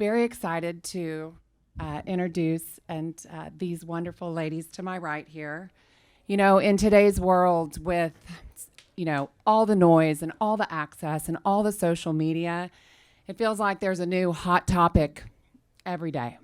very excited to introduce these wonderful ladies to my right here. You know, in today's world with, all the noise and all the access and all the social media, it feels like there's a new hot topic every day.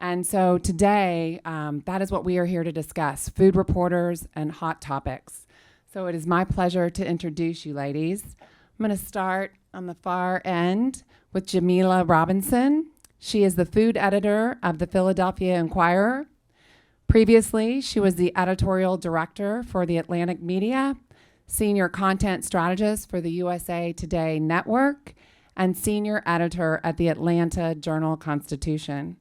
And so today, that is what we are here to discuss, food reporters and hot topics. So it is my pleasure to introduce you ladies. I'm going to start on the far end with Jamila Robinson. She is the food editor of the Philadelphia Inquirer. Previously, she was the editorial director for the Atlantic Media, senior content strategist for the USA Today Network, and senior editor at the Atlanta Journal-Constitution.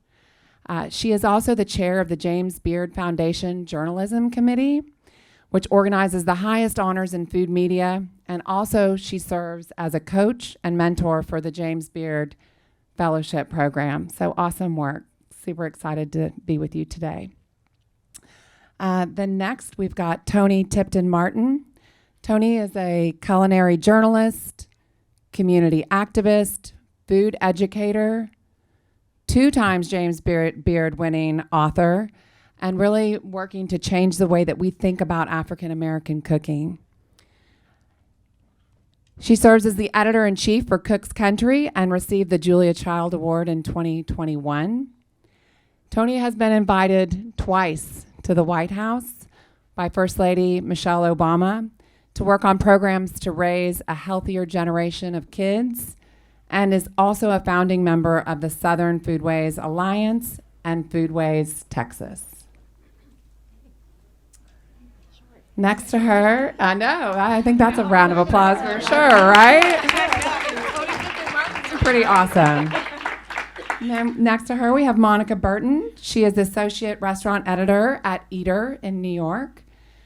She is also the chair of the James Beard Foundation Journalism Committee, which organizes the highest honors in food media, and also she serves as a coach and mentor for the James Beard Fellowship Program. So awesome work. Super excited to be with you today. Then next, we've got Toni Tipton-Martin. Toni is a culinary journalist, community activist, food educator, 2 times James Beard winning author, and really working to change the way that we think about African American cooking. She serves as the editor-in-chief for Cook's Country and received the Julia Child Award in 2021. Toni has been invited twice to the White House by First Lady Michelle Obama to work on programs to raise a healthier generation of kids, and is also a founding member of the Southern Foodways Alliance and Foodways Texas. Next to her, I think that's a round of applause for sure, right? Pretty awesome. And then next to her, we have Monica Barton. She is the associate restaurant editor at Eater in New York.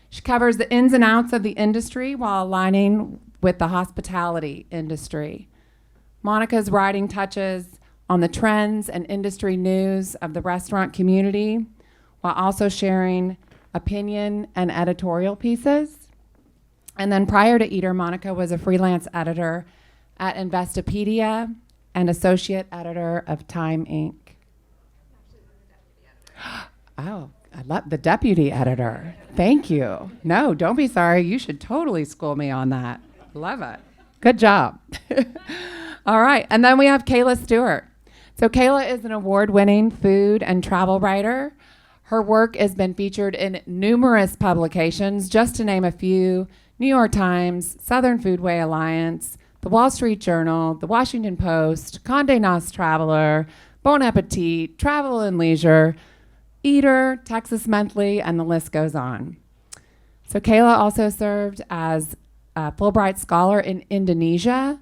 She covers the ins and outs of the industry while aligning with the hospitality industry. Monica's writing touches on the trends and industry news of the restaurant community while also sharing opinion and editorial pieces. And then prior to Eater, Monica was a freelance editor at Investopedia and associate editor of Time Inc. Oh, I love the deputy editor. Thank you. No, don't be sorry. You should totally school me on that. Love it. Good job. All right. And then we have Kayla Stewart. So Kayla is an award-winning food and travel writer. Her work has been featured in numerous publications, just to name a few: New York Times, Southern Foodway Alliance, the Wall Street Journal, the Washington Post, Condé Nast Traveler, Bon Appetit, Travel and Leisure, Eater, Texas Monthly, and the list goes on. So Kayla also served as a Fulbright Scholar in Indonesia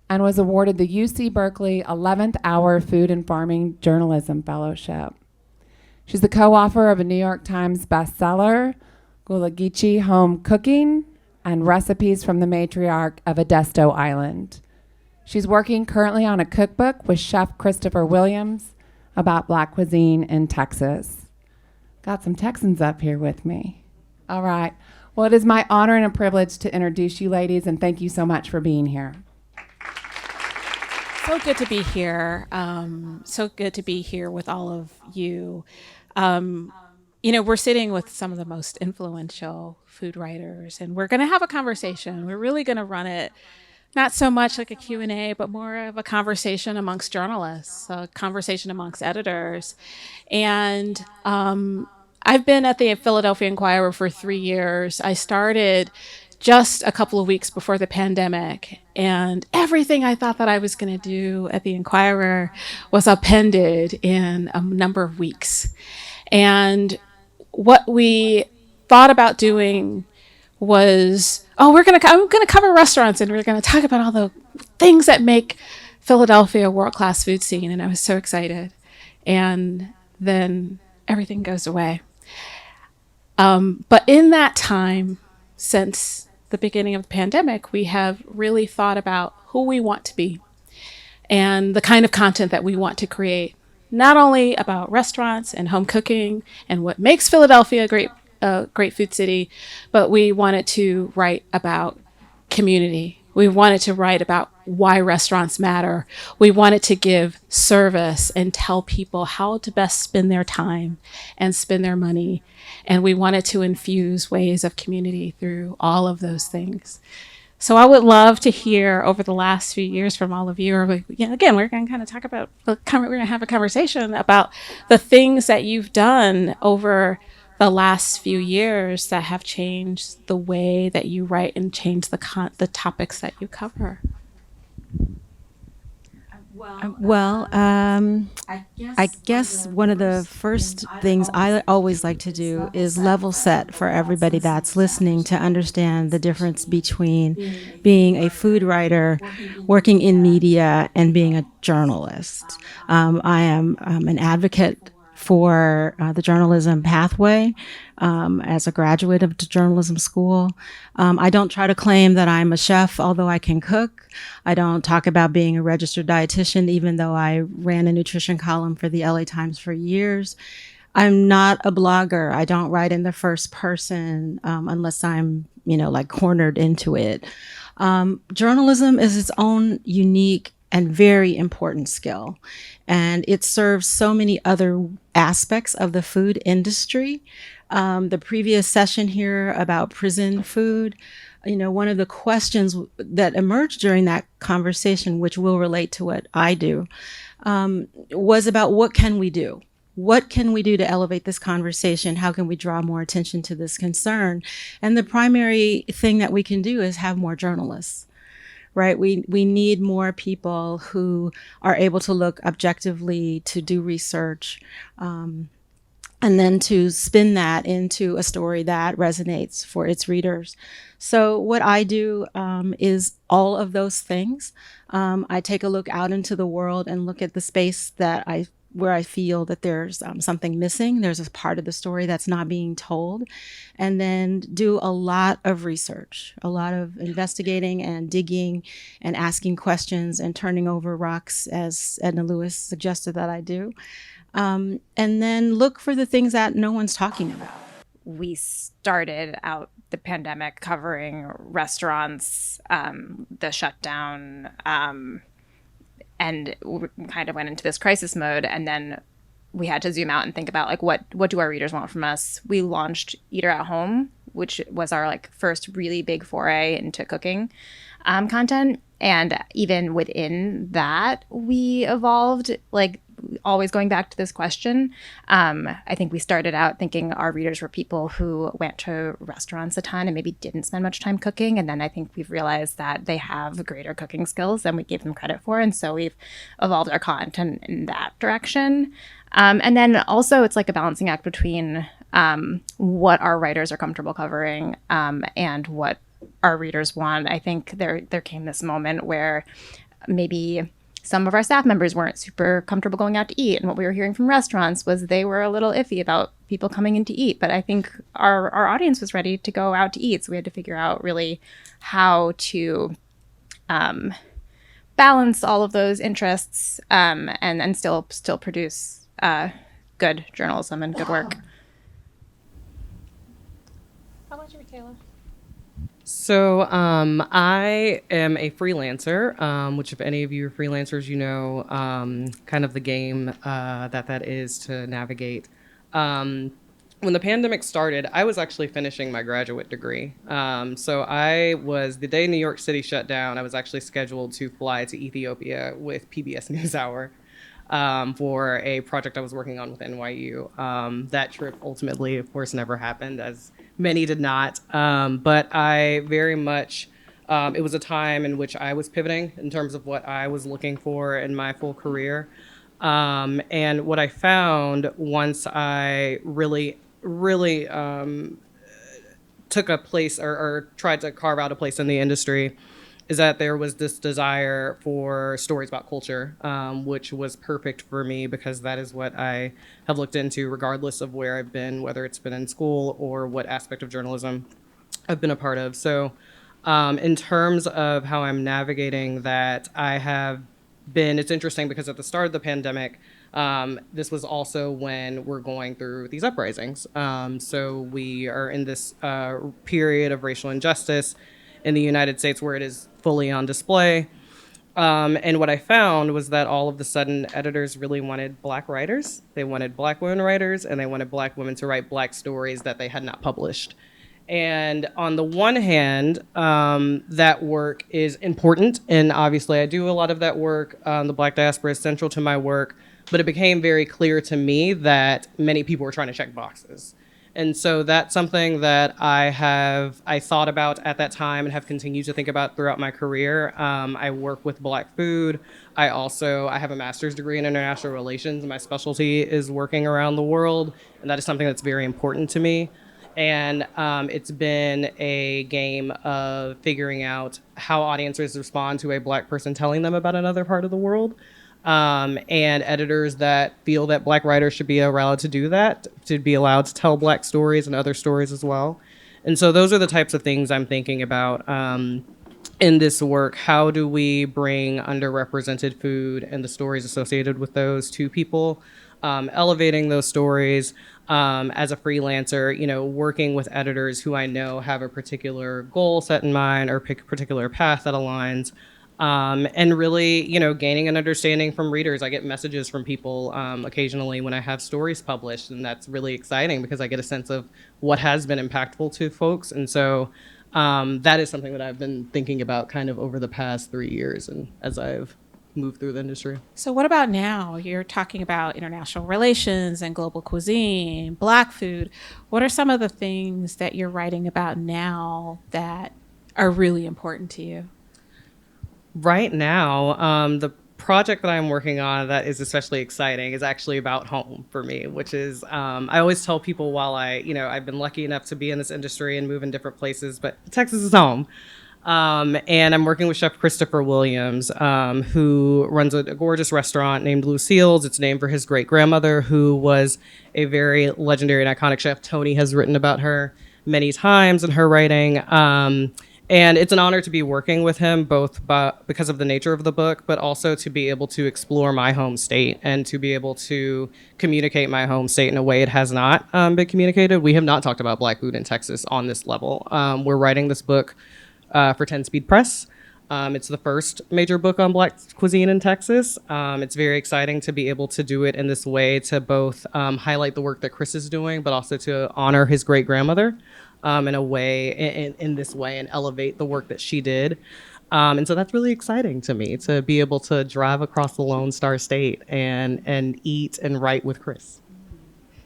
and was awarded the UC Berkeley 11th Hour Food and Farming Journalism Fellowship. She's the co-author of a New York Times bestseller, Gulagichi Home Cooking, and Recipes from the Matriarch of Adesto Island. She's working currently on a cookbook with Chef Christopher Williams about Black cuisine in Texas. Got some Texans up here with me. All right. Well, it is my honor and a privilege to introduce you ladies, and thank you so much for being here. So good to be here. So good to be here with all of you. We're sitting with some of the most influential food writers, and we're going to have a conversation. We're really going to run it not so much like a Q&A, but more of a conversation amongst journalists, a conversation amongst editors. And I've been at the Philadelphia Inquirer for 3 years. I started just a couple of weeks before the pandemic, and everything I thought that I was going to do at the Inquirer was upended in a number of weeks. And what we thought about doing was, I'm going to cover restaurants, and we're going to talk about all the things that make Philadelphia a world-class food scene. And I was so excited. And then everything goes away. But in that time, since the beginning of the pandemic, we have really thought about who we want to be and the kind of content that we want to create, not only about restaurants and home cooking and what makes Philadelphia a great food city, but we wanted to write about community. We wanted to write about why restaurants matter. We wanted to give service and tell people how to best spend their time and spend their money. And we wanted to infuse ways of community through all of those things. So I would love to hear over the last few years from all of you. Or again, we're going to kind of talk about, we're going to have a conversation about the things that you've done over the last few years that have changed the way that you write and changed the topics that you cover. I guess one of the first things I always like to do is level set for everybody that's listening to understand the difference between being a food writer, working in media, and being a journalist. I am an advocate for the journalism pathway as a graduate of the journalism school. I don't try to claim that I'm a chef, although I can cook. I don't talk about being a registered dietitian, even though I ran a nutrition column for the LA Times for years. I'm not a blogger. I don't write in the first person unless I'm, like cornered into it. Journalism is its own unique and very important skill. And it serves so many other aspects of the food industry. The previous session here about prison food, one of the questions that emerged during that conversation, which will relate to what I do, was about what can we do? What can we do to elevate this conversation? How can we draw more attention to this concern? And the primary thing that we can do is have more journalists. Right? We need more people who are able to look objectively, to do research, and then to spin that into a story that resonates for its readers. So what I do is all of those things. I take a look out into the world and look at the space where I feel that there's something missing. There's a part of the story that's not being told. And then do a lot of research, a lot of investigating and digging and asking questions and turning over rocks, as Edna Lewis suggested that I do. And then look for the things that no one's talking about. We started out the pandemic covering restaurants, the shutdown, and we kind of went into this crisis mode, and then we had to zoom out and think about what do our readers want from us. We launched Eater at Home, which was our first really big foray into cooking content, and even within that we evolved, always going back to this question. I think we started out thinking our readers were people who went to restaurants a ton and maybe didn't spend much time cooking. And then I think we've realized that they have greater cooking skills than we gave them credit for. And so we've evolved our content in that direction. And then also it's like a balancing act between what our writers are comfortable covering and what our readers want. I think there came this moment where maybe some of our staff members weren't super comfortable going out to eat. And what we were hearing from restaurants was they were a little iffy about people coming in to eat. But I think our audience was ready to go out to eat. So we had to figure out really how to balance all of those interests and still produce good journalism and good work. How about you, Kayla? So I am a freelancer, which if any of you are freelancers, kind of the game that is to navigate. When the pandemic started, I was actually finishing my graduate degree. So the day New York City shut down, I was actually scheduled to fly to Ethiopia with PBS NewsHour for a project I was working on with NYU. That trip ultimately, of course, never happened, as many did not. But I very much, it was a time in which I was pivoting in terms of what I was looking for in my full career. And what I found once I really took a place or tried to carve out a place in the industry is that there was this desire for stories about culture, which was perfect for me because that is what I have looked into regardless of where I've been, whether it's been in school or what aspect of journalism I've been a part of. So in terms of how I'm navigating that, it's interesting because at the start of the pandemic, this was also when we're going through these uprisings. So we are in this period of racial injustice in the United States where it is fully on display. And what I found was that all of a sudden editors really wanted Black writers. They wanted Black women writers, and they wanted Black women to write Black stories that they had not published. And on the one hand, that work is important. And obviously, I do a lot of that work. The Black diaspora is central to my work. But it became very clear to me that many people were trying to check boxes. And so that's something that I thought about at that time and have continued to think about throughout my career. I work with Black food. I have a master's degree in international relations. My specialty is working around the world, and that is something that's very important to me. And it's been a game of figuring out how audiences respond to a Black person telling them about another part of the world. And editors that feel that Black writers should be allowed to do that, to be allowed to tell Black stories and other stories as well. And so those are the types of things I'm thinking about in this work. How do we bring underrepresented food and the stories associated with those to people? Elevating those stories as a freelancer, working with editors who I know have a particular goal set in mind or pick a particular path that aligns. And really, gaining an understanding from readers. I get messages from people occasionally when I have stories published, and that's really exciting because I get a sense of what has been impactful to folks. And so that is something that I've been thinking about kind of over the past 3 years and as I've moved through the industry. So what about now? You're talking about international relations and global cuisine, Black food. What are some of the things that you're writing about now that are really important to you? Right now, the project that I'm working on that is especially exciting is actually about home for me, which is, I always tell people while I've been lucky enough to be in this industry and move in different places, but Texas is home. And I'm working with Chef Christopher Williams, who runs a gorgeous restaurant named Lucille's. It's named for his great-grandmother, who was a very legendary and iconic chef. Toni has written about her many times in her writing. And it's an honor to be working with him, both because of the nature of the book, but also to be able to explore my home state and to be able to communicate my home state in a way it has not been communicated. We have not talked about Black food in Texas on this level. We're writing this book for 10 Speed Press. It's the first major book on Black cuisine in Texas. It's very exciting to be able to do it in this way to both highlight the work that Chris is doing, but also to honor his great-grandmother. In a way, in this way, and elevate the work that she did. And so that's really exciting to me, to be able to drive across the Lone Star State and eat and write with Chris.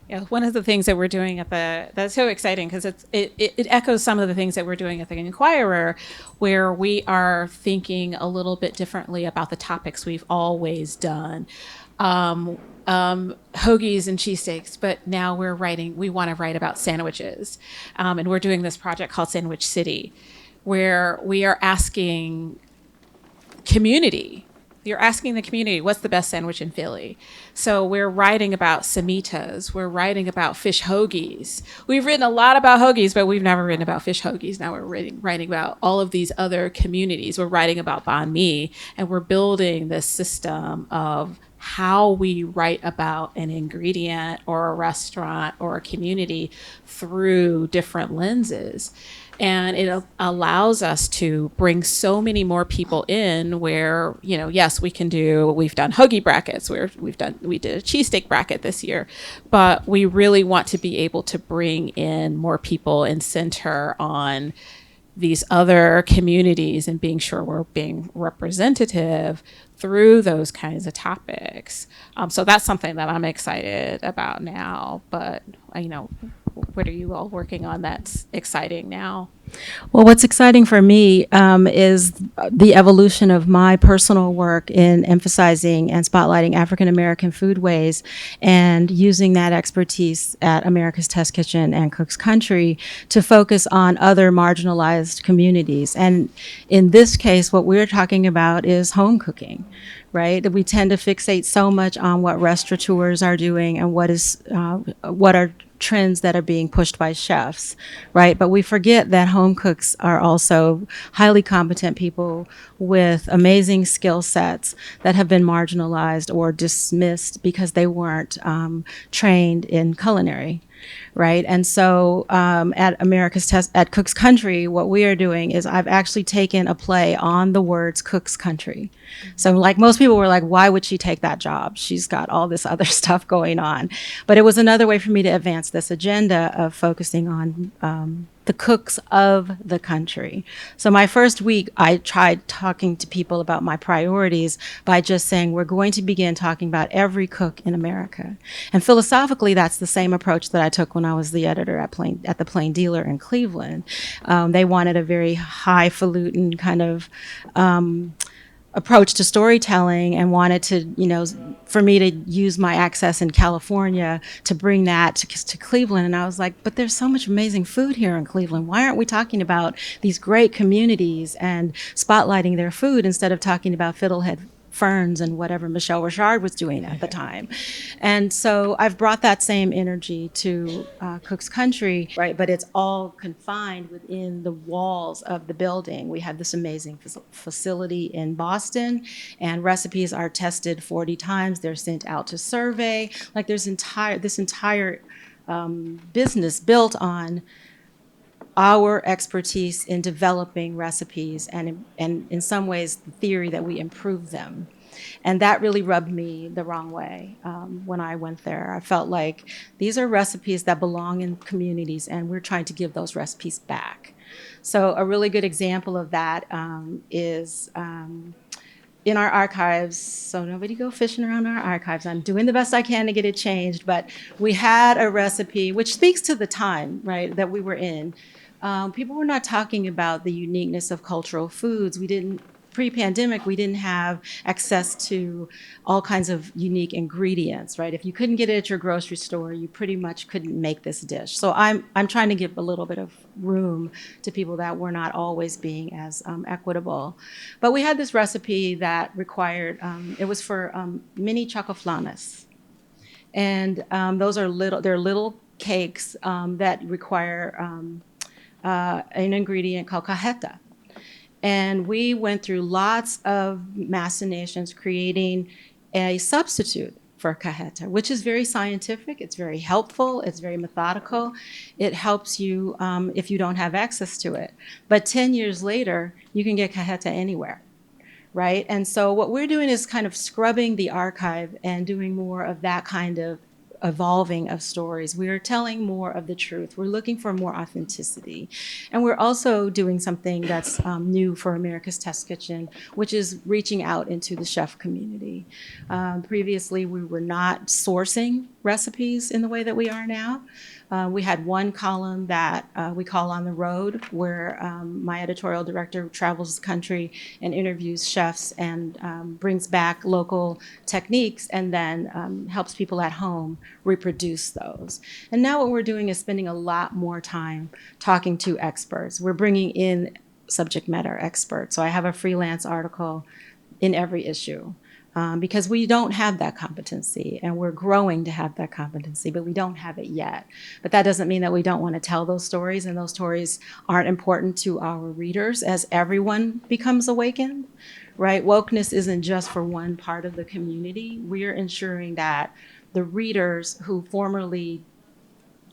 Yeah, one of the things that we're doing that's so exciting because it echoes some of the things that we're doing at the Inquirer, where we are thinking a little bit differently about the topics we've always done. Hoagies and cheesesteaks, but now we want to write about sandwiches. And we're doing this project called Sandwich City, where we are asking you're asking the community, what's the best sandwich in Philly? So we're writing about samitas. We're writing about fish hoagies. We've written a lot about hoagies, but we've never written about fish hoagies. Now we're writing about all of these other communities. We're writing about banh mi, and we're building this system of how we write about an ingredient or a restaurant or a community through different lenses. And it allows us to bring so many more people in where, yes, we've done hoagie brackets, we did a cheesesteak bracket this year, but we really want to be able to bring in more people and center on these other communities and being sure we're being representative through those kinds of topics. So that's something that I'm excited about now, but what are you all working on that's exciting now? Well, what's exciting for me is the evolution of my personal work in emphasizing and spotlighting African American foodways and using that expertise at America's Test Kitchen and Cook's Country to focus on other marginalized communities. And in this case, what we're talking about is home cooking, right? We tend to fixate so much on what restaurateurs are doing and what are trends that are being pushed by chefs, right? But we forget that home cooks are also highly competent people with amazing skill sets that have been marginalized or dismissed because they weren't trained in culinary. right? And so at at Cook's Country, what we are doing is I've actually taken a play on the words Cook's Country. So like most people were like, why would she take that job? She's got all this other stuff going on. But it was another way for me to advance this agenda of focusing on the cooks of the country. So my first week, I tried talking to people about my priorities by just saying, we're going to begin talking about every cook in America. And philosophically, that's the same approach that I took when I was the editor at the Plain Dealer in Cleveland. They wanted a very highfalutin kind of approach to storytelling and wanted to, for me to use my access in California to bring that to Cleveland. And I was like, but there's so much amazing food here in Cleveland. Why aren't we talking about these great communities and spotlighting their food instead of talking about Fiddlehead Ferns and whatever Michelle Richard was doing at the time? And so I've brought that same energy to Cook's Country, right? But it's all confined within the walls of the building. We have this amazing facility in Boston, and recipes are tested 40 times. They're sent out to survey. Like there's this entire business built on our expertise in developing recipes and in some ways the theory that we improve them. And that really rubbed me the wrong way when I went there. I felt like these are recipes that belong in communities and we're trying to give those recipes back. So a really good example of that is in our archives. So nobody go fishing around our archives. I'm doing the best I can to get it changed, but we had a recipe which speaks to the time, right, that we were in. People were not talking about the uniqueness of cultural foods. Pre-pandemic, we didn't have access to all kinds of unique ingredients, right? If you couldn't get it at your grocery store, you pretty much couldn't make this dish. So I'm trying to give a little bit of room to people that were not always being as equitable. But we had this recipe that required, it was for mini chocoflanes. And they're little cakes that require an ingredient called cajeta. And we went through lots of machinations creating a substitute for cajeta, which is very scientific, it's very helpful, it's very methodical. It helps you if you don't have access to it. But 10 years later, you can get cajeta anywhere, right? And so what we're doing is kind of scrubbing the archive and doing more of that kind of evolving of stories. We are telling more of the truth. We're looking for more authenticity. And we're also doing something that's new for America's Test Kitchen, which is reaching out into the chef community. Previously, we were not sourcing recipes in the way that we are now. We had one column that we call On the Road, where my editorial director travels the country and interviews chefs and brings back local techniques and then helps people at home reproduce those. And now what we're doing is spending a lot more time talking to experts. We're bringing in subject matter experts. So I have a freelance article in every issue. Because we don't have that competency, and we're growing to have that competency, but we don't have it yet. But that doesn't mean that we don't want to tell those stories, and those stories aren't important to our readers as everyone becomes awakened, right? Wokeness isn't just for one part of the community. We're ensuring that the readers who formerly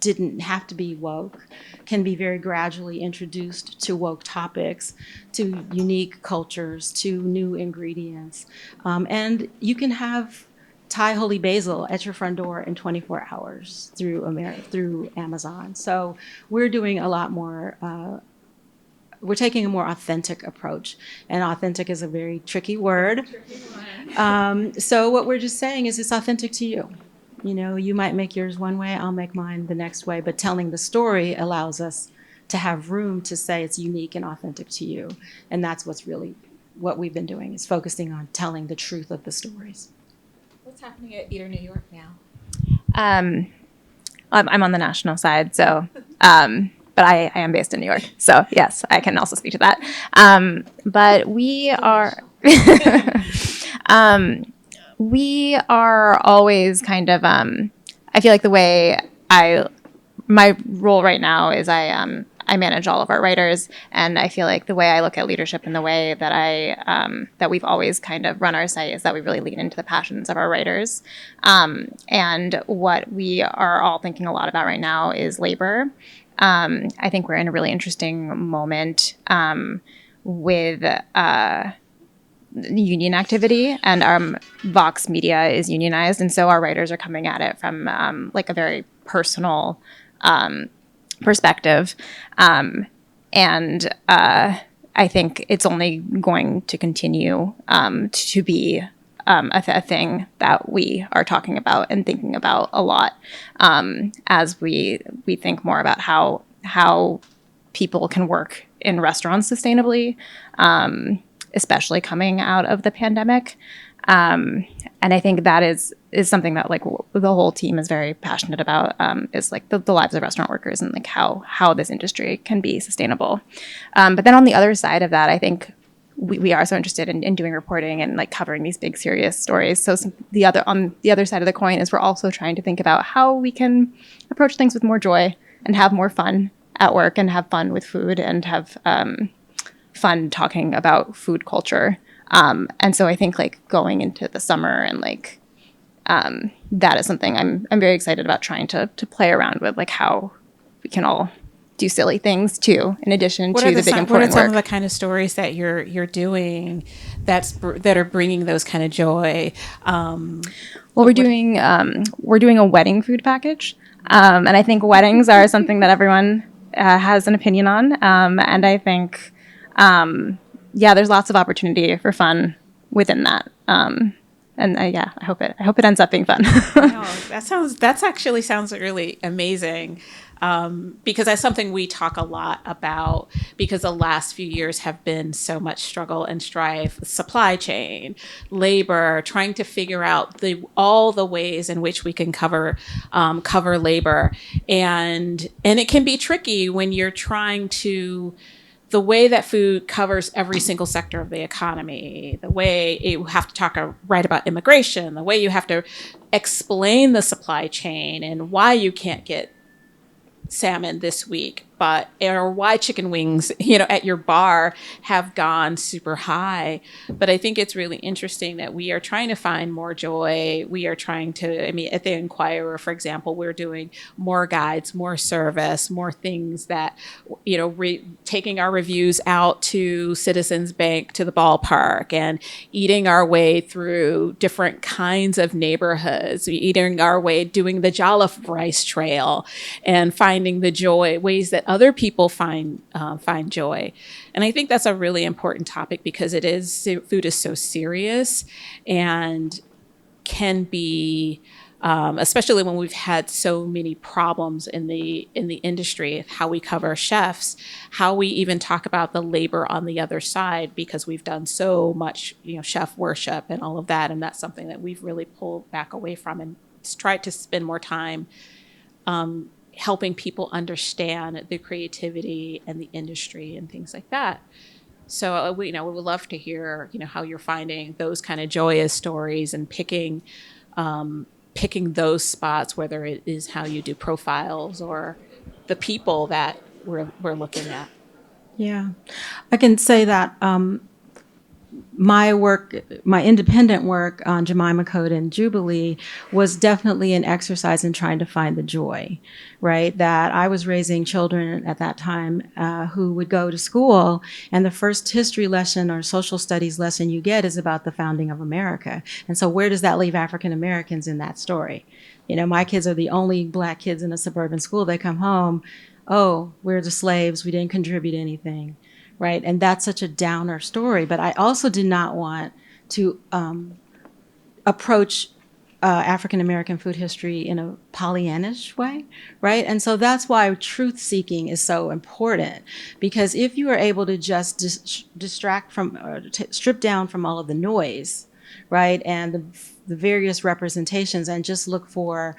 didn't have to be woke can be very gradually introduced to woke topics, to unique cultures, to new ingredients. And you can have Thai holy basil at your front door in 24 hours through Amazon. So we're doing a lot more. We're taking a more authentic approach, and authentic is a very tricky word. So what we're just saying is it's authentic to you. You know, you might make yours one way, I'll make mine the next way, but telling the story allows us to have room to say it's unique and authentic to you. And that's what's really what we've been doing, is focusing on telling the truth of the stories. What's happening at Eater New York now? I'm on the national side, so, but I am based in New York. So yes, I can also speak to that. But we are... we are always kind of, I feel like the way my role right now is I I manage all of our writers, and I feel like the way I look at leadership and the way that that we've always kind of run our site is that we really lean into the passions of our writers. And what we are all thinking a lot about right now is labor. I think we're in a really interesting moment with union activity, and Vox Media is unionized, and so our writers are coming at it from like a very personal perspective, and I think it's only going to continue to be a thing that we are talking about and thinking about a lot as we think more about how people can work in restaurants sustainably, especially coming out of the pandemic. And I think that is something that like the whole team is very passionate about, is like the lives of restaurant workers and like how this industry can be sustainable. But then on the other side of that, I think we are so interested in doing reporting and like covering these big serious stories. So on the other side of the coin is we're also trying to think about how we can approach things with more joy and have more fun at work and have fun with food and have fun talking about food culture. And so I think like going into the summer and like that is something I'm very excited about trying to play around with, like how we can all do silly things too, in addition to the big important work. What are some of the kind of stories that you're doing that are bringing those kind of joy? Well, we're doing a wedding food package, and I think weddings are something that everyone has an opinion on, and I think there's lots of opportunity for fun within that. I hope it ends up being fun. That actually sounds really amazing. Because that's something we talk a lot about, because the last few years have been so much struggle and strife, supply chain, labor, trying to figure out all the ways in which we can cover labor. And it can be tricky when you're trying to, the way that food covers every single sector of the economy, the way you have to write about immigration, the way you have to explain the supply chain and why you can't get salmon this week, or why chicken wings, at your bar have gone super high. But I think it's really interesting that we are trying to find more joy. We are trying to, at the Inquirer, for example, we're doing more guides, more service, more things that, taking our reviews out to Citizens Bank, to the ballpark, and eating our way through different kinds of neighborhoods, eating our way, doing the Jollof Rice Trail, and finding the joy, ways that other people find joy. And I think that's a really important topic, because food is so serious and can be, especially when we've had so many problems in the industry, how we cover chefs, how we even talk about the labor on the other side, because we've done so much, chef worship and all of that. And that's something that we've really pulled back away from and tried to spend more time helping people understand the creativity and the industry and things like that. So we would love to hear, how you're finding those kind of joyous stories and picking those spots, whether it is how you do profiles or the people that we're looking at. Yeah, I can say that my independent work on Jemima Code and Jubilee was definitely an exercise in trying to find the joy, right? That I was raising children at that time who would go to school, and the first history lesson or social studies lesson you get is about the founding of America. And so where does that leave African Americans in that story? My kids are the only Black kids in a suburban school. They come home, oh, we're the slaves, we didn't contribute anything. Right. And that's such a downer story. But I also did not want to approach African-American food history in a Pollyannish way. Right. And so that's why truth seeking is so important, because if you are able to just distract from, strip down from all of the noise, right, and the various representations, and just look for,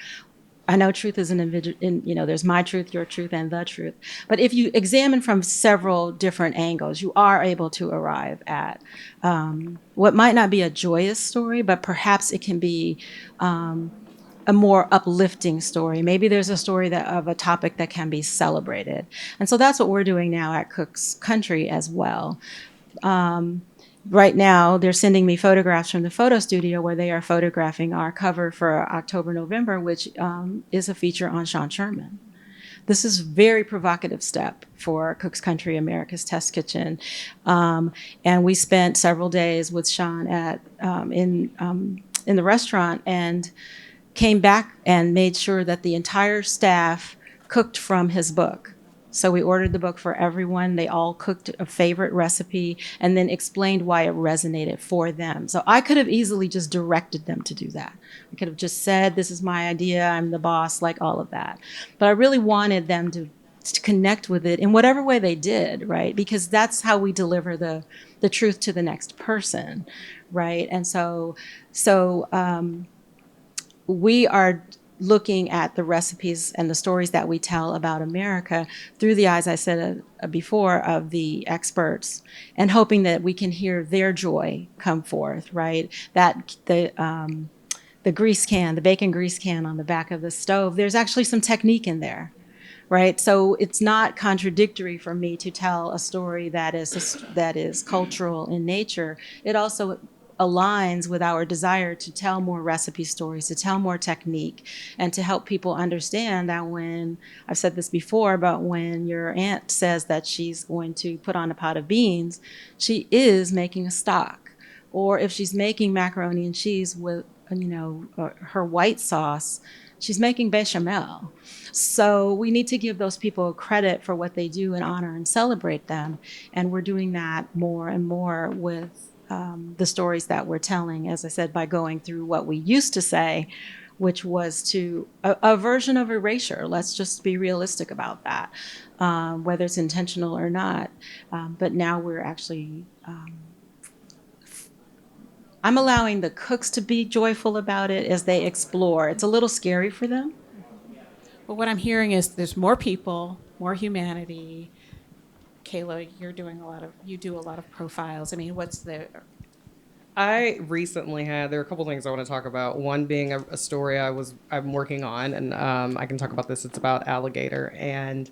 I know truth is an individual, there's my truth, your truth, and the truth. But if you examine from several different angles, you are able to arrive at what might not be a joyous story, but perhaps it can be a more uplifting story. Maybe there's a story that of a topic that can be celebrated. And so that's what we're doing now at Cook's Country as well. Right now, they're sending me photographs from the photo studio where they are photographing our cover for October, November, which is a feature on Sean Sherman. This is a very provocative step for Cook's Country, America's Test Kitchen. And we spent several days with Sean in the restaurant and came back and made sure that the entire staff cooked from his book. So we ordered the book for everyone. They all cooked a favorite recipe and then explained why it resonated for them. So I could have easily just directed them to do that. I could have just said, this is my idea, I'm the boss, like all of that. But I really wanted them to connect with it in whatever way they did, right? Because that's how we deliver the truth to the next person, right? And so we are looking at the recipes and the stories that we tell about America through the eyes, I said before, of the experts, and hoping that we can hear their joy come forth, right? That the grease can, the bacon grease can on the back of the stove, there's actually some technique in there, right? So it's not contradictory for me to tell a story that is cultural in nature. It also aligns with our desire to tell more recipe stories, to tell more technique, and to help people understand that when, I've said this before, but when your aunt says that she's going to put on a pot of beans, she is making a stock. Or if she's making macaroni and cheese with, her white sauce, she's making bechamel. So we need to give those people credit for what they do and honor and celebrate them. And we're doing that more and more with the stories that we're telling, as I said, by going through what we used to say, which was a version of erasure. Let's just be realistic about that, whether it's intentional or not. But now we're actually, I'm allowing the cooks to be joyful about it as they explore. It's a little scary for them. But what I'm hearing is there's more people, more humanity. Kayla, you do a lot of profiles. I mean, I recently there are a couple things I want to talk about. One being a story I'm working on, and I can talk about this. It's about alligator, and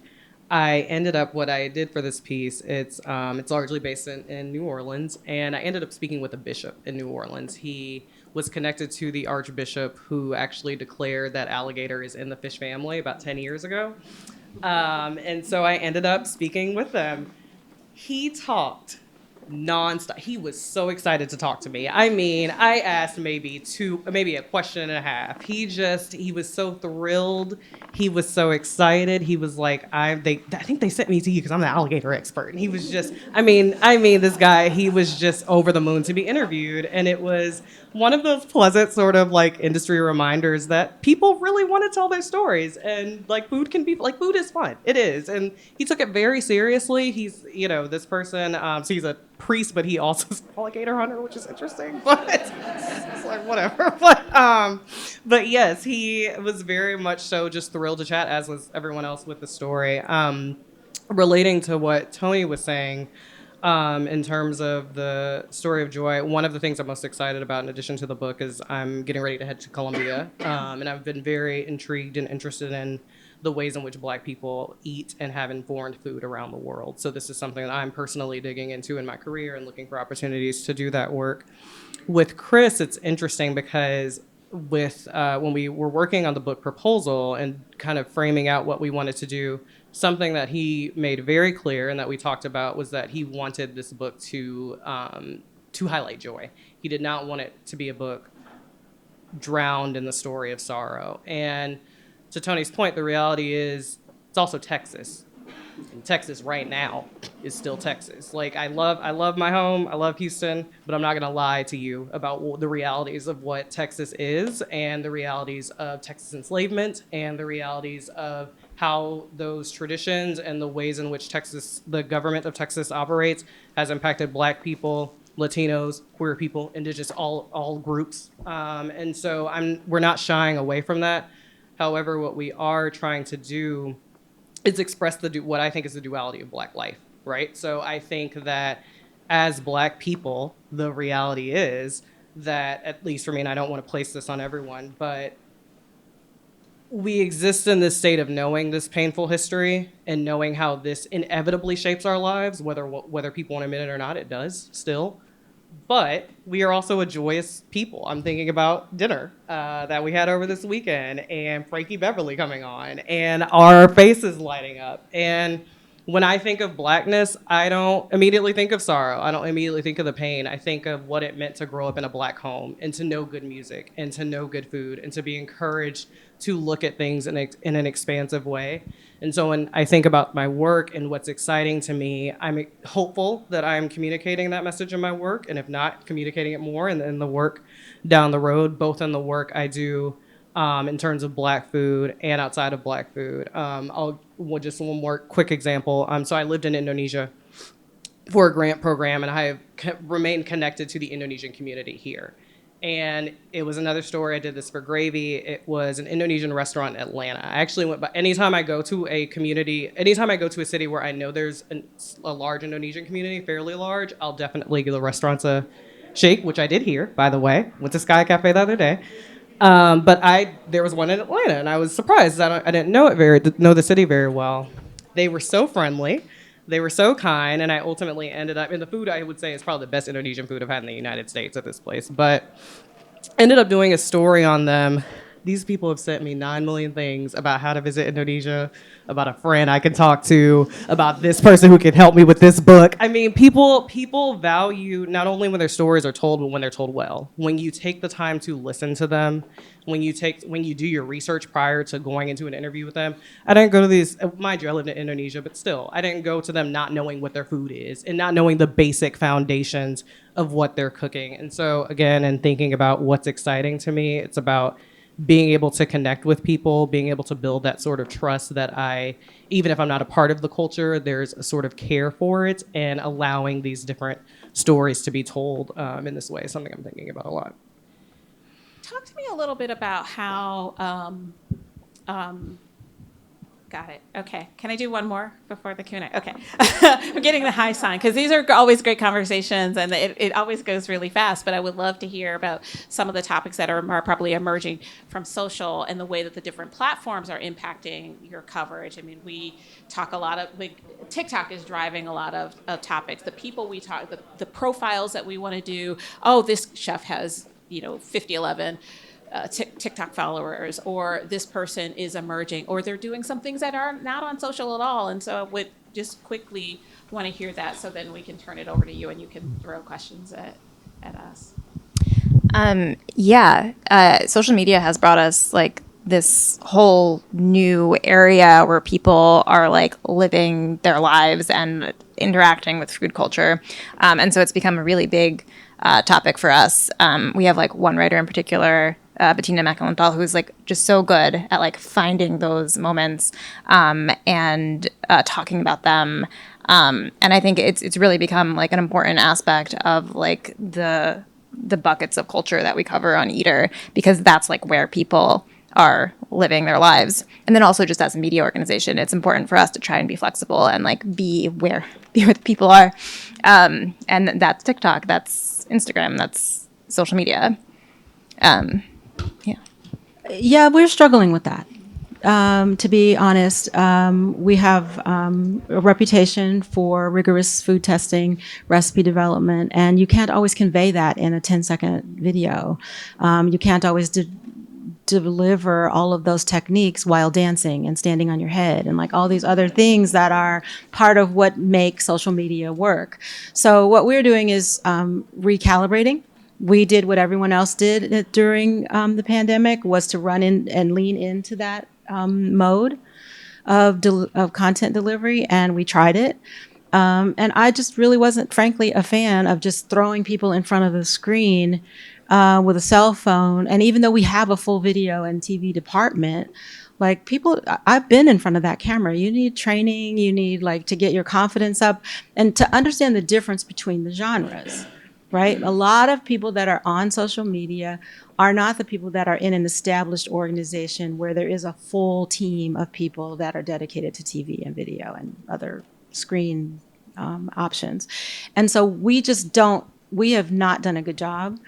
I ended up what I did for this piece. It's largely based in New Orleans, and I ended up speaking with a bishop in New Orleans. He was connected to the archbishop who actually declared that alligator is in the fish family about 10 years ago. And so I ended up speaking with them. He talked nonstop. He was so excited to talk to me. I mean, I asked maybe a question and a half. He was so thrilled. He was so excited. He was like, I think they sent me to you because I'm the alligator expert. And he was just, this guy, he was just over the moon to be interviewed. And it was one of those pleasant sort of like industry reminders that people really want to tell their stories. And like food is fun. It is. And he took it very seriously. He's, this person, so he's a priest, but he also is an alligator hunter, which is interesting, but it's like whatever. But yes, he was very much so just thrilled to chat, as was everyone else with the story. Relating to what Toni was saying, in terms of the story of joy, one of the things I'm most excited about in addition to the book is I'm getting ready to head to Colombia, and I've been very intrigued and interested in the ways in which Black people eat and have informed food around the world. So this is something that I'm personally digging into in my career and looking for opportunities to do that work. With Chris, it's interesting because when we were working on the book proposal and kind of framing out what we wanted to do, something that he made very clear and that we talked about was that he wanted this book to highlight joy. He did not want it to be a book drowned in the story of sorrow. And to Toni's point, the reality is it's also Texas. And Texas right now is still Texas. Like I love my home. I love Houston, but I'm not going to lie to you about the realities of what Texas is and the realities of Texas enslavement and the realities of how those traditions and the ways in which the government of Texas operates has impacted Black people, Latinos, queer people, indigenous, all groups. And so we're not shying away from that. However, what we are trying to do is express what I think is the duality of Black life, right? So I think that as Black people, the reality is that, at least for me, and I don't want to place this on everyone, but we exist in this state of knowing this painful history and knowing how this inevitably shapes our lives, whether people want to admit it or not, it does still. But we are also a joyous people. I'm thinking about dinner that we had over this weekend and Frankie Beverly coming on and our faces lighting up. And when I think of Blackness, I don't immediately think of sorrow. I don't immediately think of the pain. I think of what it meant to grow up in a Black home and to know good music and to know good food and to be encouraged to look at things in an expansive way. And so when I think about my work and what's exciting to me, I'm hopeful that I'm communicating that message in my work, and if not, communicating it more in the work down the road, both in the work I do in terms of Black food and outside of Black food. Just one more quick example. So I lived in Indonesia for a grant program, and I have remained connected to the Indonesian community here. And it was another story. I did this for Gravy. It was an Indonesian restaurant in Atlanta. I actually went by, anytime I go to a city where I know there's a large Indonesian community, fairly large, I'll definitely give the restaurants a shake, which I did here, by the way. Went to Sky Cafe the other day. But there was one in Atlanta, and I was surprised. I didn't know the city very well. They were so friendly. They were so kind, and I ultimately ended up, and the food I would say is probably the best Indonesian food I've had in the United States at this place, but ended up doing a story on them. These people have sent me 9 million things about how to visit Indonesia, about a friend I can talk to, about this person who can help me with this book. I mean, people value not only when their stories are told, but when they're told well. When you take the time to listen to them, when you do your research prior to going into an interview with them. I didn't go to these, mind you, I lived in Indonesia, but still, I didn't go to them not knowing what their food is and not knowing the basic foundations of what they're cooking. And so again, in thinking about what's exciting to me, it's about being able to connect with people, being able to build that sort of trust that even if I'm not a part of the culture, there's a sort of care for it, and allowing these different stories to be told in this way is something I'm thinking about a lot. Talk to me a little bit about how got it. Okay. Can I do one more before the Q&A? Okay. I'm getting the high sign because these are always great conversations, and it always goes really fast. But I would love to hear about some of the topics that are probably emerging from social and the way that the different platforms are impacting your coverage. I mean, we talk a lot of, TikTok is driving a lot of topics. The people we talk, the profiles that we want to do. Oh, this chef has 5011 TikTok followers, or this person is emerging, or they're doing some things that are not on social at all. And so I would just quickly want to hear that, so then we can turn it over to you and you can throw questions at us. Social media has brought us like this whole new area where people are like living their lives and interacting with food culture. And so it's become a really big topic for us. We have like one writer in particular, Bettina McAlenthal, who's like just so good at like finding those moments and talking about them. And I think it's really become like an important aspect of like the buckets of culture that we cover on Eater, because that's like where people are living their lives. And then also just as a media organization, it's important for us to try and be flexible and like be where the people are. And that's TikTok, that's Instagram, that's social media. Yeah, we're struggling with that. To be honest, we have a reputation for rigorous food testing, recipe development, and you can't always convey that in a 10-second video. You can't always deliver all of those techniques while dancing and standing on your head and like all these other things that are part of what makes social media work. So what we're doing is recalibrating. We did what everyone else did during the pandemic, was to run in and lean into that mode of content delivery, and we tried it. And I just really wasn't, frankly, a fan of just throwing people in front of a screen with a cell phone. And even though we have a full video and TV department, like I've been in front of that camera. You need training, you need like to get your confidence up and to understand the difference between the genres. Right? A lot of people that are on social media are not the people that are in an established organization where there is a full team of people that are dedicated to TV and video and other screen options. And so we have not done a good job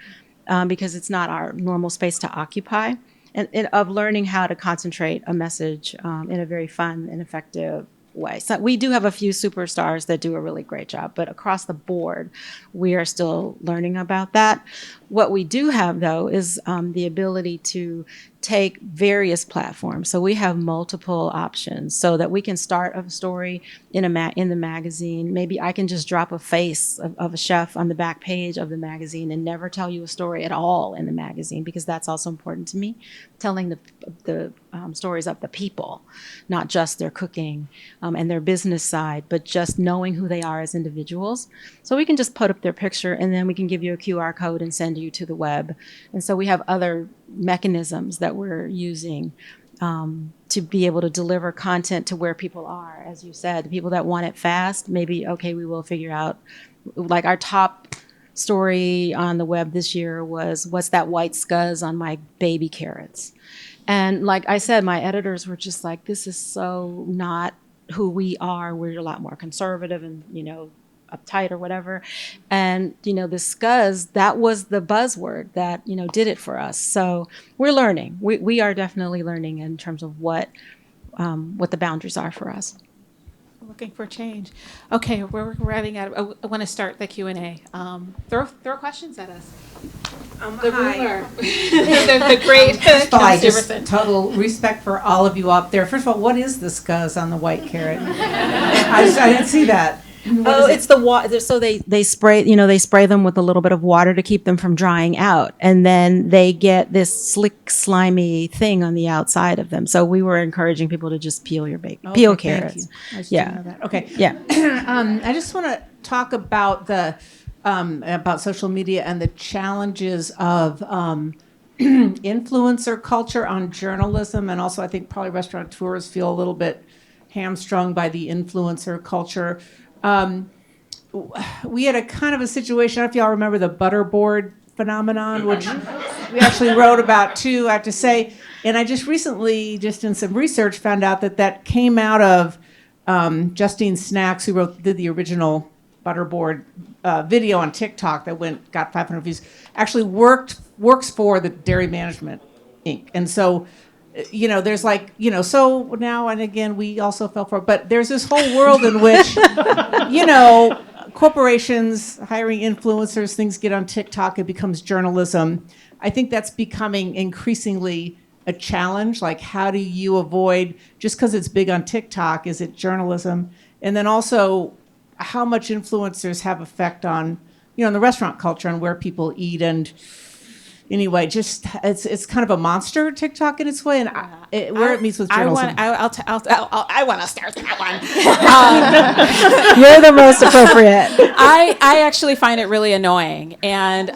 because it's not our normal space to occupy. and of learning how to concentrate a message in a very fun and effective way. So we do have a few superstars that do a really great job, but across the board, we are still learning about that. What we do have, though, is the ability to take various platforms. So we have multiple options so that we can start a story in the magazine. Maybe I can just drop a face of a chef on the back page of the magazine and never tell you a story at all in the magazine, because that's also important to me, telling the stories of the people, not just their cooking and their business side, but just knowing who they are as individuals. So we can just put up their picture and then we can give you a QR code and send you to the web. And so we have other mechanisms that we're using to be able to deliver content to where people are. As you said, the people that want it fast, maybe, okay, we will figure out, like our top story on the web this year was, what's that white scuzz on my baby carrots? And like I said, my editors were just like, this is so not who we are. We're a lot more conservative and, uptight or whatever. And, the scuzz, that was the buzzword that, did it for us. So we're learning. We are definitely learning in terms of what the boundaries are for us. Looking for change. Okay, we're running out. I want to start the Q&A. Throw questions at us. The ruler, the great I just total respect for all of you up there. First of all, what is the scuzz on the white carrot? I didn't see that. It's the water. So they spray, they spray them with a little bit of water to keep them from drying out, and then they get this slick, slimy thing on the outside of them. So we were encouraging people to just peel peel carrots. I just didn't know that. Okay. Yeah. I just want to talk about about social media and the challenges of influencer culture on journalism, and also I think probably restaurateurs feel a little bit hamstrung by the influencer culture. We had a kind of a situation, I don't know if y'all remember the butterboard phenomenon, which we actually wrote about too, I have to say. And I just recently, just in some research, found out that came out of Justine Snacks, who did the original butterboard video on TikTok that got 500 views, actually works for the Dairy Management Inc. And so, there's so now and again, we also fell for it, but there's this whole world in which, corporations hiring influencers, things get on TikTok, it becomes journalism. I think that's becoming increasingly a challenge. Like, how do you avoid, just because it's big on TikTok, is it journalism? And then also, how much influencers have effect on, in the restaurant culture and where people eat. And anyway, just it's kind of a monster, TikTok in its way, and where it meets with journalism. I want to start that one. You're the most appropriate. I actually find it really annoying, and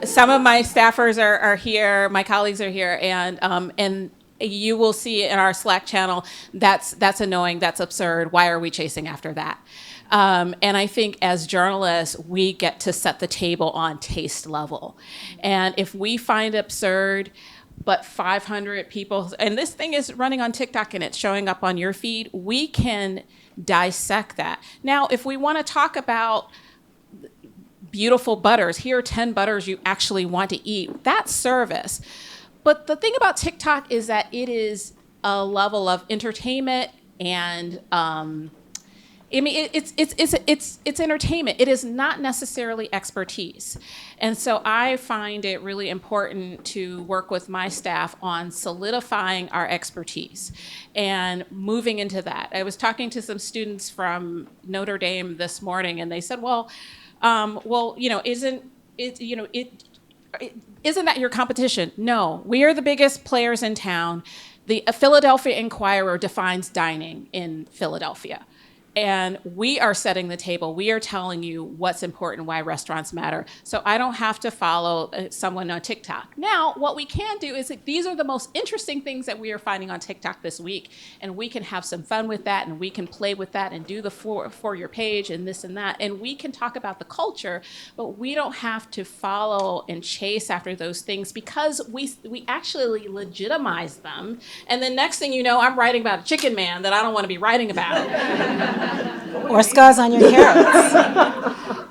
some of my staffers are here, my colleagues are here, and you will see in our Slack channel that's annoying, that's absurd. Why are we chasing after that? And I think as journalists, we get to set the table on taste level. And if we find absurd, but 500 people, and this thing is running on TikTok and it's showing up on your feed, we can dissect that. Now, if we want to talk about beautiful butters, here are 10 butters you actually want to eat, that's service. But the thing about TikTok is that it is a level of entertainment and it's entertainment. It is not necessarily expertise. And so I find it really important to work with my staff on solidifying our expertise and moving into that. I was talking to some students from Notre Dame this morning, and they said, isn't that your competition? No, we are the biggest players in town. The Philadelphia Inquirer defines dining in Philadelphia. And we are setting the table. We are telling you what's important, why restaurants matter. So I don't have to follow someone on TikTok. Now, what we can do is these are the most interesting things that we are finding on TikTok this week. And we can have some fun with that, and we can play with that and do the for your page and this and that. And we can talk about the culture, but we don't have to follow and chase after those things because we actually legitimize them. And then next thing you know, I'm writing about a chicken man that I don't want to be writing about. Or scars on your carrots.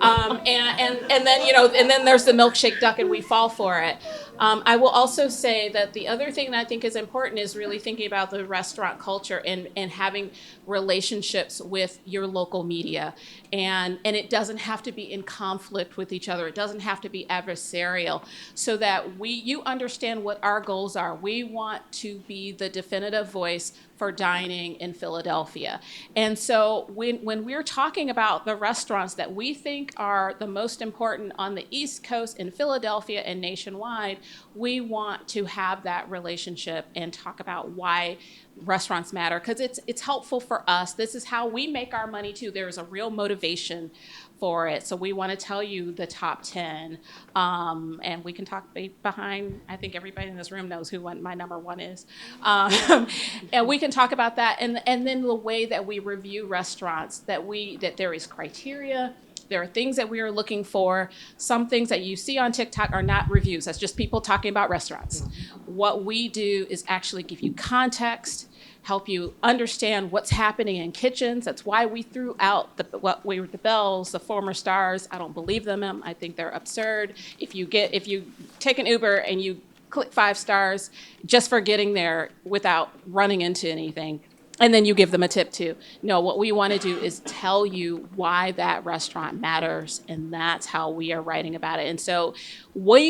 And then and then there's the milkshake duck, and we fall for it. I will also say that the other thing that I think is important is really thinking about the restaurant culture and having relationships with your local media. And it doesn't have to be in conflict with each other. It doesn't have to be adversarial, so that you understand what our goals are. We want to be the definitive voice for dining in Philadelphia. And so when we're talking about the restaurants that we think are the most important on the East Coast, in Philadelphia, and nationwide, we want to have that relationship and talk about why restaurants matter, because it's helpful for us. This is how we make our money too. There is a real motivation for it. So we want to tell you the top 10. And we can talk behind, I think everybody in this room knows who my number one is. And we can talk about that. And then the way that we review restaurants, that there is criteria. There are things that we are looking for. Some things that you see on TikTok are not reviews. That's just people talking about restaurants. What we do is actually give you context, help you understand what's happening in kitchens. That's why we threw out the bells, the former stars. I don't believe them. I think they're absurd. If you take an Uber and you click 5 stars just for getting there without running into anything, and then you give them a tip too. No, what we want to do is tell you why that restaurant matters, and that's how we are writing about it. And so what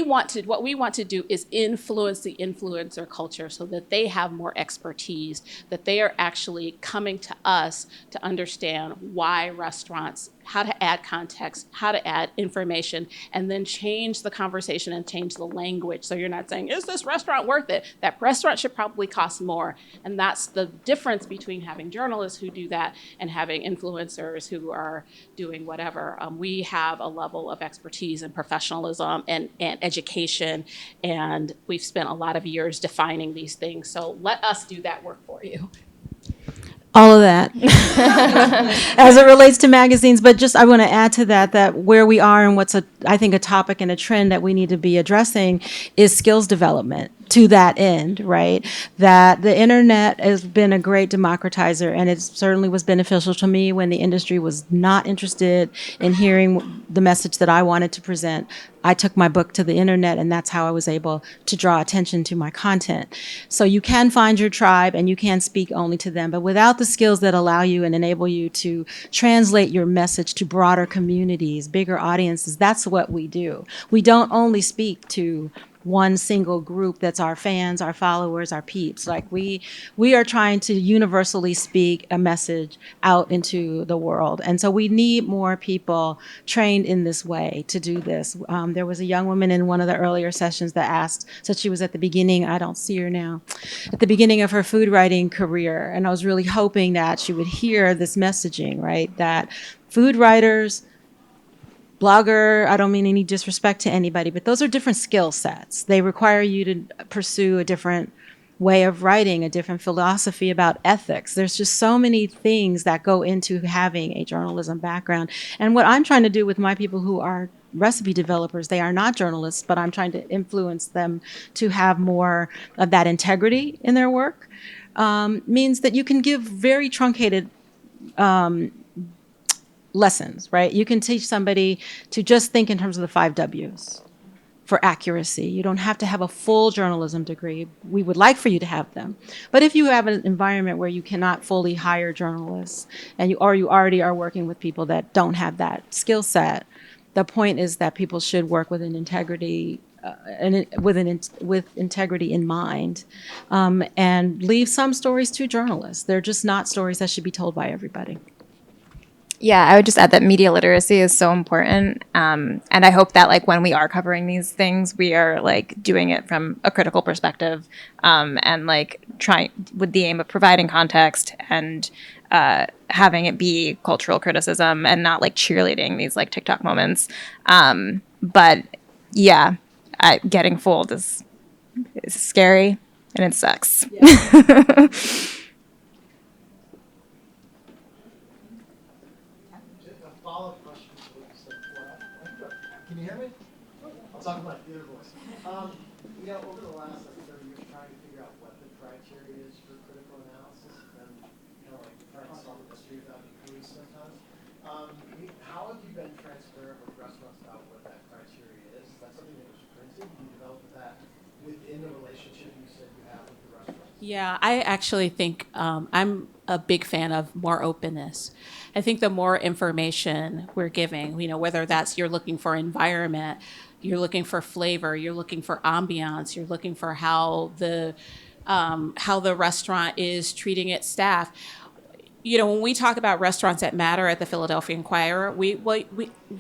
we want to do is influence the influencer culture so that they have more expertise, that they are actually coming to us to understand why restaurants, how to add context, how to add information, and then change the conversation and change the language. So you're not saying, is this restaurant worth it? That restaurant should probably cost more. And that's the difference between having journalists who do that and having influencers who are doing whatever. We have a level of expertise and professionalism and education, and we've spent a lot of years defining these things. So let us do that work for you. All of that as it relates to magazines. But just I want to add to that where we are and what's I think a topic and a trend that we need to be addressing is skills development to that end, right? That the internet has been a great democratizer, and it certainly was beneficial to me when the industry was not interested in hearing the message that I wanted to present. I took my book to the internet, and that's how I was able to draw attention to my content. So you can find your tribe and you can speak only to them, but without the skills that allow you and enable you to translate your message to broader communities, bigger audiences, that's what we do. We don't only speak to one single group that's our fans, our followers, our peeps. Like we are trying to universally speak a message out into the world. And so we need more people trained in this way to do this. There was a young woman in one of the earlier sessions that said she was at the beginning, I don't see her now, at the beginning of her food writing career. And I was really hoping that she would hear this messaging, right? That food writers, blogger, I don't mean any disrespect to anybody, but those are different skill sets. They require you to pursue a different way of writing, a different philosophy about ethics. There's just so many things that go into having a journalism background. And what I'm trying to do with my people who are recipe developers, they are not journalists, but I'm trying to influence them to have more of that integrity in their work, means that you can give very truncated lessons, right? You can teach somebody to just think in terms of the 5 W's for accuracy. You don't have to have a full journalism degree. We would like for you to have them. But if you have an environment where you cannot fully hire journalists and you already are working with people that don't have that skill set, the point is that people should work with an integrity with integrity in mind, and leave some stories to journalists. They're just not stories that should be told by everybody. Yeah, I would just add that media literacy is so important. And I hope that like when we are covering these things, we are like doing it from a critical perspective, and like trying with the aim of providing context and having it be cultural criticism and not like cheerleading these like TikTok moments. But yeah, getting fooled is scary and it sucks. Yeah. Can you hear me? I'll talk about the other voice. Over the last 30 years, trying to figure out what the criteria is for critical analysis, and like trying to solve the mystery without any clues sometimes. How have you been transparent with restaurants about what that criteria is? Is that something that was printed? You developed that Yeah, I actually think I'm a big fan of more openness. I think the more information we're giving, whether that's you're looking for environment, you're looking for flavor, you're looking for ambiance, you're looking for how the restaurant is treating its staff. When we talk about restaurants that matter at the Philadelphia Inquirer, we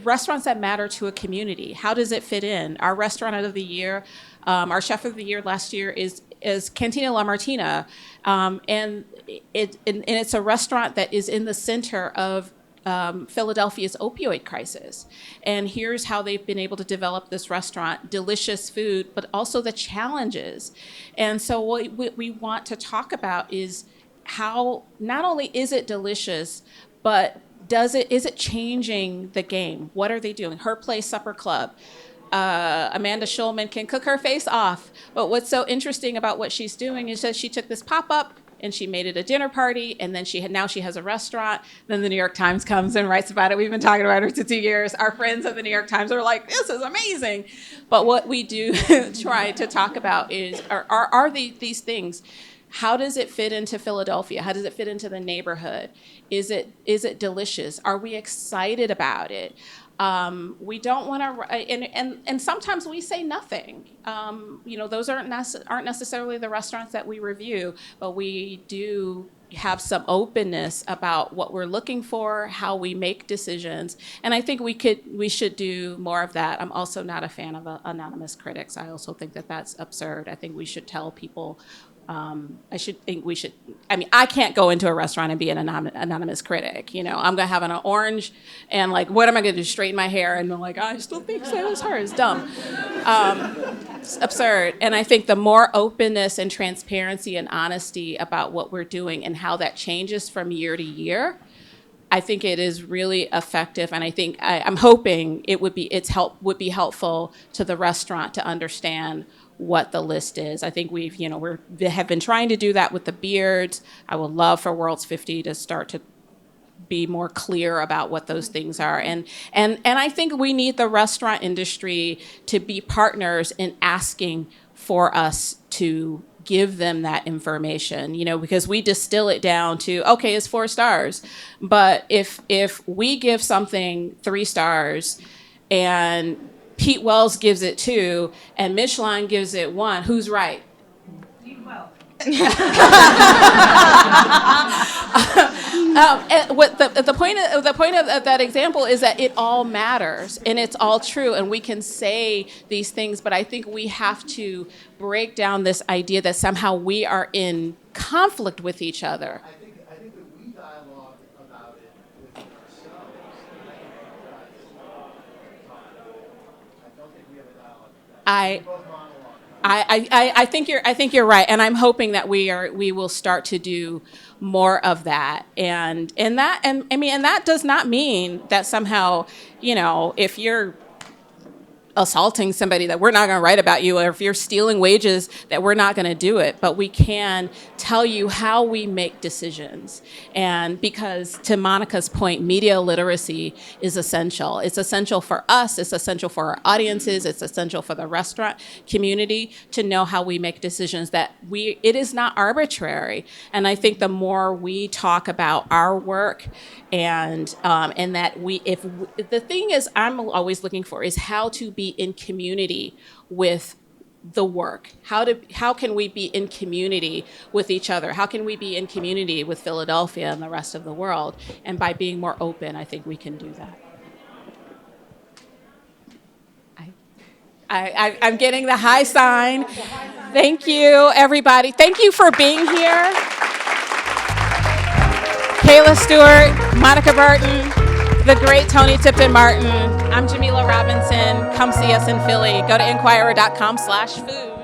restaurants that matter to a community. How does it fit in? Our restaurant of the year, our chef of the year last year is Cantina La Martina, and it's a restaurant that is in the center of Philadelphia's opioid crisis. And here's how they've been able to develop this restaurant: delicious food, but also the challenges. And so what we want to talk about is how not only is it delicious, but is it changing the game? What are they doing? Her Place Supper Club. Amanda Schulman can cook her face off. But what's so interesting about what she's doing is that she took this pop-up and she made it a dinner party, and then now she has a restaurant. Then the New York Times comes and writes about it. We've been talking about her for 2 years. Our friends at the New York Times are like, this is amazing. But what we do try to talk about is, are these things, how does it fit into Philadelphia? How does it fit into the neighborhood? Is it delicious? Are we excited about it? We don't want to, and sometimes we say nothing. Those aren't necessarily the restaurants that we review, but we do have some openness about what we're looking for, how we make decisions, and I think we should do more of that. I'm also not a fan of anonymous critics. I also think that that's absurd. I think we should tell people. I can't go into a restaurant and be an anonymous critic. I'm going to have an orange and what am I going to do? Straighten my hair and I'm I still think so. It's her. It's dumb. It's absurd. And I think the more openness and transparency and honesty about what we're doing and how that changes from year to year, I think it is really effective. And I think I'm hoping would be helpful to the restaurant to understand what the list is. I think we have been trying to do that with the beards. I would love for World's 50 to start to be more clear about what those things are. And I think we need the restaurant industry to be partners in asking for us to give them that information, because we distill it down to, okay, it's 4 stars. But if we give something 3 stars and Pete Wells gives it 2, and Michelin gives it 1. Who's right? Pete Wells. The point of that example is that it all matters and it's all true, and we can say these things, but I think we have to break down this idea that somehow we are in conflict with each other. I think that we dialogue about it with ourselves. I don't think we have a dialogue with that. We both monologue. I think you're right, and I'm hoping that we will start to do more of that, and that does not mean that somehow, if you're assaulting somebody, that we're not going to write about you, or if you're stealing wages, that we're not going to do it. But we can tell you how we make decisions. And because, to Monica's point, media literacy is essential. It's essential for us. It's essential for our audiences. It's essential for the restaurant community to know how we make decisions, that it is not arbitrary. And I think the more we talk about our work and that the thing is, I'm always looking for is how to be in community with the work. How can we be in community with each other? How can we be in community with Philadelphia and the rest of the world? And by being more open, I think we can do that. I'm getting the high sign. Thank you, everybody. Thank you for being here. Kayla Stewart, Monica Barton, the great Toni Tipton-Martin. I'm Jamila Robinson. Come see us in Philly. Go to inquirer.com/food.